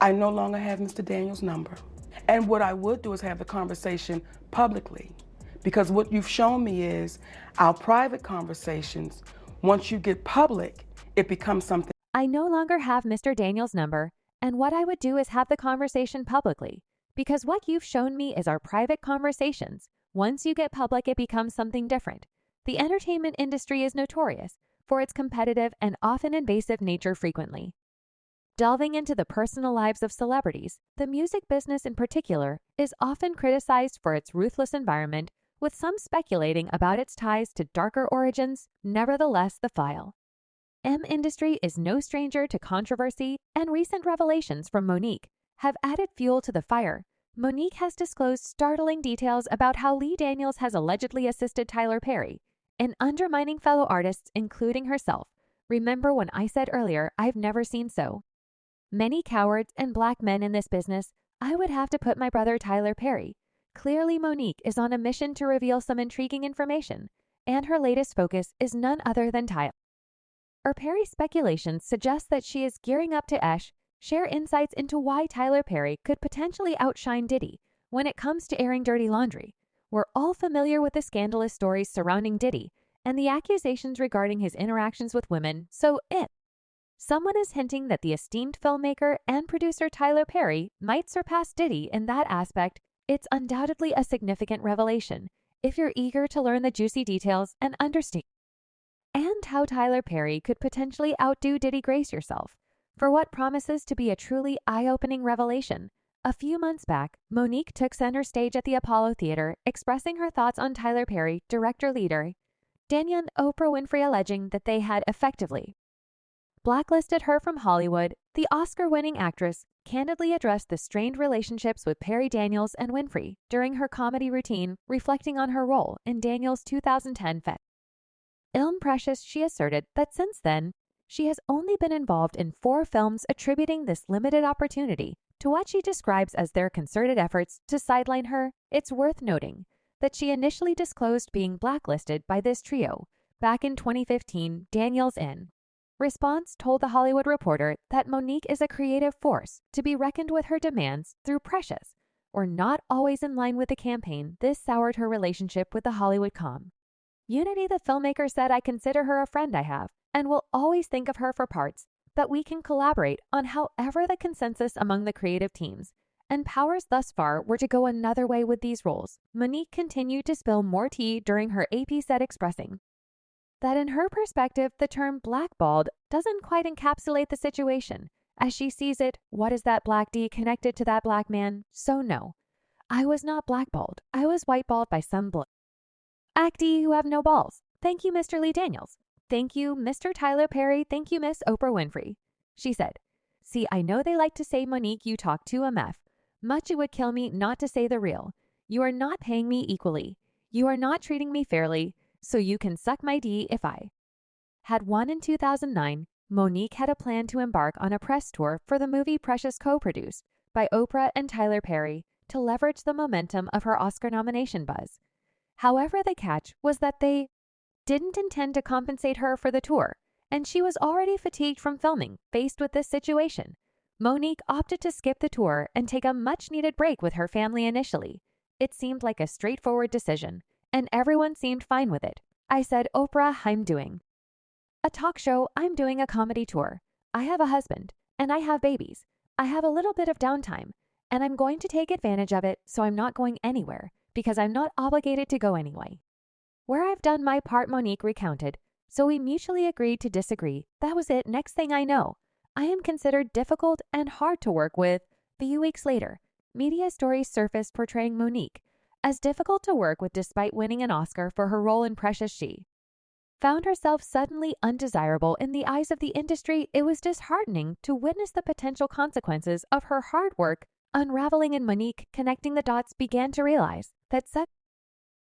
I no longer have Mr. Daniels' number. And what I would do is have the conversation publicly, because what you've shown me is our private conversations, once you get public, it becomes something. I no longer have Mr. Daniels' number, and what I would do is have the conversation publicly, because what you've shown me is our private conversations. Once you get public, it becomes something different. The entertainment industry is notorious for its competitive and often invasive nature frequently. Delving into the personal lives of celebrities, the music business in particular is often criticized for its ruthless environment, with some speculating about its ties to darker origins. Nevertheless, the file. Industry is no stranger to controversy, and recent revelations from Monique have added fuel to the fire. Monique has disclosed startling details about how Lee Daniels has allegedly assisted Tyler Perry in undermining fellow artists, including herself. Remember when I said earlier, I've never seen so many cowards and black men in this business? I would have to put my brother Tyler Perry. Clearly, Monique is on a mission to reveal some intriguing information, and her latest focus is none other than Tyler. Perry's speculations suggest that she is gearing up to share insights into why Tyler Perry could potentially outshine Diddy when it comes to airing dirty laundry. We're all familiar with the scandalous stories surrounding Diddy and the accusations regarding his interactions with women, so if someone is hinting that the esteemed filmmaker and producer Tyler Perry might surpass Diddy in that aspect, it's undoubtedly a significant revelation. If you're eager to learn the juicy details and understand and how Tyler Perry could potentially outdo Diddy, brace yourself for what promises to be a truly eye-opening revelation. A few months back, Monique took center stage at the Apollo Theater, expressing her thoughts on Tyler Perry, director-leader Daniel and Oprah Winfrey, alleging that they had effectively blacklisted her from Hollywood. The Oscar-winning actress candidly addressed the strained relationships with Perry, Daniels, and Winfrey during her comedy routine, reflecting on her role in Daniels' 2010 film Precious. She asserted that since then, she has only been involved in 4 films, attributing this limited opportunity to what she describes as their concerted efforts to sideline her. It's worth noting that she initially disclosed being blacklisted by this trio back in 2015. Daniels, in response, told The Hollywood Reporter that Monique is a creative force to be reckoned with. Her demands through Precious were not always in line with the campaign. This soured her relationship with the Hollywood community. The filmmaker said, "I consider her a friend I have and will always think of her for parts that we can collaborate on. However, the consensus among the creative teams and powers thus far were to go another way with these roles." Monique continued to spill more tea during her AP set, expressing that in her perspective, the term blackballed doesn't quite encapsulate the situation. As she sees it, what is that black D connected to that black man? So no, I was not blackballed. I was whiteballed by some black D who have no balls. Thank you, Mr. Lee Daniels. Thank you, Mr. Tyler Perry. Thank you, Miss Oprah Winfrey. She said, "See, I know they like to say, Monique, you talk to MF. Much it would kill me not to say the real. You are not paying me equally. You are not treating me fairly, so you can suck my D if I had won." In 2009, Monique had a plan to embark on a press tour for the movie Precious, co-produced by Oprah and Tyler Perry, to leverage the momentum of her Oscar nomination buzz. However, the catch was that they didn't intend to compensate her for the tour, and she was already fatigued from filming. Faced with this situation, Monique opted to skip the tour and take a much-needed break with her family. Initially, it seemed like a straightforward decision, and everyone seemed fine with it. "I said, Oprah, I'm doing a talk show. I'm doing a comedy tour. I have a husband, and I have babies. I have a little bit of downtime, and I'm going to take advantage of it, so I'm not going anywhere because I'm not obligated to go anyway. Where I've done my part," Monique recounted. "So we mutually agreed to disagree. That was it. Next thing I know, I am considered difficult and hard to work with." Few weeks later, media stories surfaced portraying Monique as difficult to work with. Despite winning an Oscar for her role in Precious, she found herself suddenly undesirable in the eyes of the industry. It was disheartening to witness the potential consequences of her hard work unraveling, and Monique, connecting the dots, began to realize that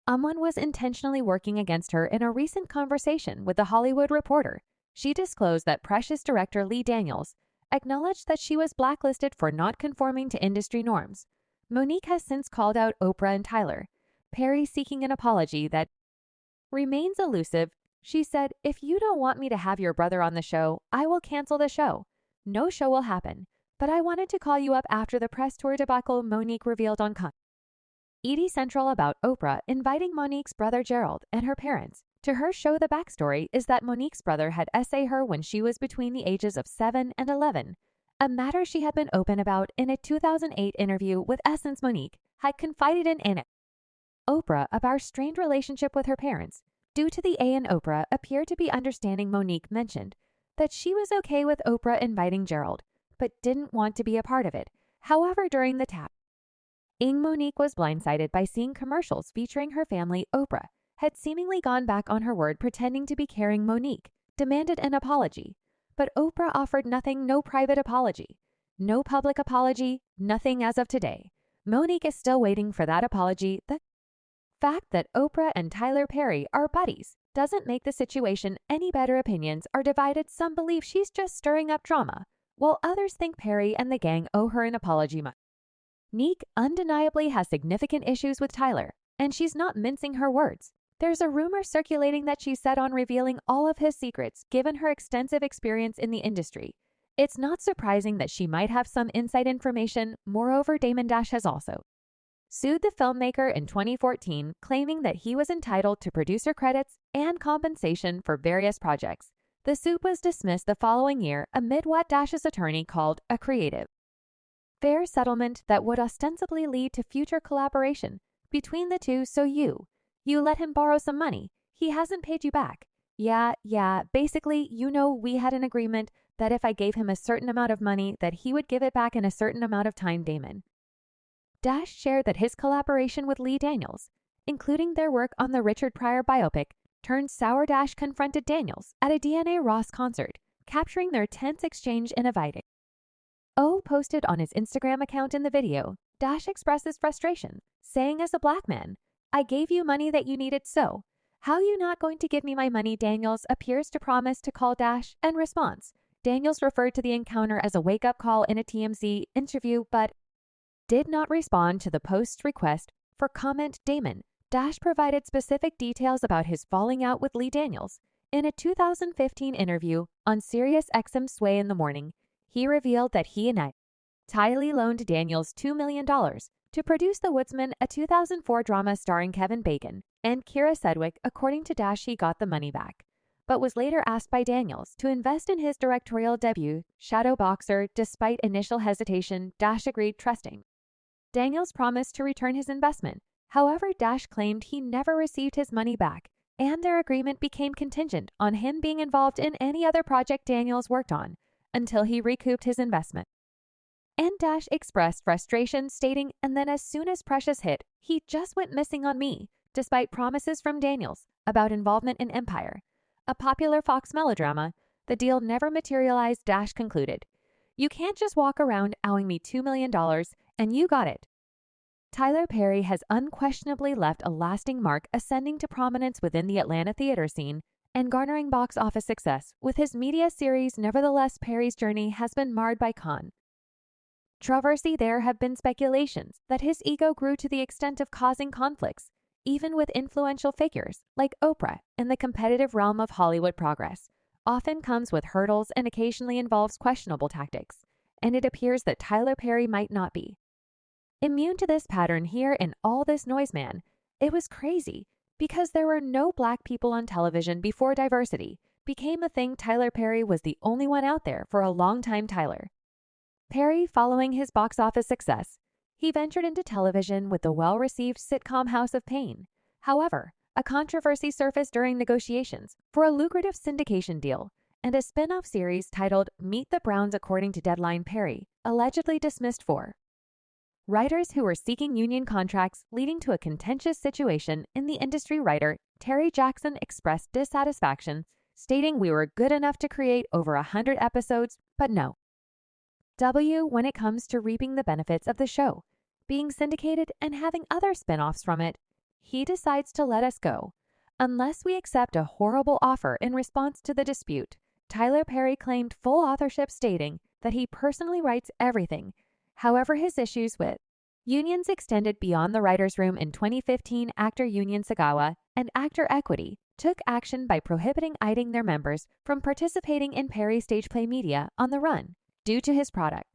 someone was intentionally working against her. In a recent conversation with The Hollywood Reporter, she disclosed that Precious director Lee Daniels acknowledged that she was blacklisted for not conforming to industry norms. Monique has since called out Oprah and Tyler Perry, seeking an apology that remains elusive. She said, "If you don't want me to have your brother on the show, I will cancel the show. No show will happen. but I wanted to call you up after the press tour debacle Monique revealed on ED Central about Oprah inviting Monique's brother Gerald and her parents to her show. The backstory is that Monique's brother had essayed her when she was between the ages of 7 and 11, a matter she had been open about in a 2008 interview with Essence. Monique had confided in Oprah about her strained relationship with her parents. Due to the A and Oprah appeared to be understanding, Monique mentioned that she was okay with Oprah inviting Gerald, but didn't want to be a part of it. However, during the Monique was blindsided by seeing commercials featuring her family. Oprah had seemingly gone back on her word, pretending to be caring. Monique demanded an apology, but Oprah offered nothing. No private apology, no public apology, nothing as of today. Monique is still waiting for that apology. The fact that Oprah and Tyler Perry are buddies doesn't make the situation any better. Opinions are divided. Some believe she's just stirring up drama, while others think Perry and the gang owe her an apology. Monique undeniably has significant issues with Tyler, and she's not mincing her words. There's a rumor circulating that she's set on revealing all of his secrets, given her extensive experience in the industry. It's not surprising that she might have some inside information. Moreover, Damon Dash has also sued the filmmaker in 2014, claiming that he was entitled to producer credits and compensation for various projects. The suit was dismissed the following year amid what Dash's attorney called a creative fair settlement that would ostensibly lead to future collaboration between the two. So you let him borrow some money. He hasn't paid you back. Yeah. Basically, we had an agreement that if I gave him a certain amount of money, that he would give it back in a certain amount of time. Damon Dash shared that his collaboration with Lee Daniels, including their work on the Richard Pryor biopic, turned sour. Dash confronted Daniels at a DNA Ross concert, capturing their tense exchange in a video posted on his Instagram account. In the video, Dash expresses frustration, saying, "As a black man, I gave you money that you needed, so how you not going to give me my money?" Daniels appears to promise to call Dash in response. Daniels referred to the encounter as a wake-up call in a TMZ interview, but did not respond to the post's request for comment. Dash provided specific details about his falling out with Lee Daniels. In a 2015 interview on SiriusXM Sway in the Morning, he revealed that he and Tylee loaned Daniels $2 million to produce The Woodsman, a 2004 drama starring Kevin Bacon and Kira Sedgwick. According to Dash, he got the money back, but was later asked by Daniels to invest in his directorial debut, Shadow Boxer. Despite initial hesitation, Dash agreed, trusting Daniels promised to return his investment. However, Dash claimed he never received his money back, and their agreement became contingent on him being involved in any other project Daniels worked on until he recouped his investment. And Dash expressed frustration, stating, "And then as soon as Precious hit, he just went missing on me." Despite promises from Daniels about involvement in Empire, a popular Fox melodrama, the deal never materialized. Dash concluded, "You can't just walk around owing me $2 million, and you got it." Tyler Perry has unquestionably left a lasting mark, ascending to prominence within the Atlanta theater scene and garnering box office success with his media series. Nevertheless, Perry's journey has been marred by controversy. There have been speculations that his ego grew to the extent of causing conflicts, even with influential figures like Oprah. In the competitive realm of Hollywood, progress often comes with hurdles and occasionally involves questionable tactics, and it appears that Tyler Perry might not be immune to this pattern. Here in All This Noise, Man, it was crazy because there were no black people on television before diversity became a thing. Tyler Perry was the only one out there for a long time. Tyler Perry, following his box office success, he ventured into television with the well-received sitcom House of Pain. However, a controversy surfaced during negotiations for a lucrative syndication deal and a spin-off series titled Meet the Browns. According to Deadline, Perry allegedly dismissed 4 writers who were seeking union contracts, leading to a contentious situation in the industry. Writer Terry Jackson expressed dissatisfaction, stating, "We were good enough to create over 100 episodes, but no when it comes to reaping the benefits of the show being syndicated and having other spin-offs from it. He decides to let us go unless we accept a horrible offer." In response to the dispute, Tyler Perry claimed full authorship, stating that he personally writes everything. However, his issues with unions extended beyond the writer's room. In 2015, actor Union Sagawa and Actor Equity took action by prohibiting their members from participating in Perry's stage play Media on the Run due to his product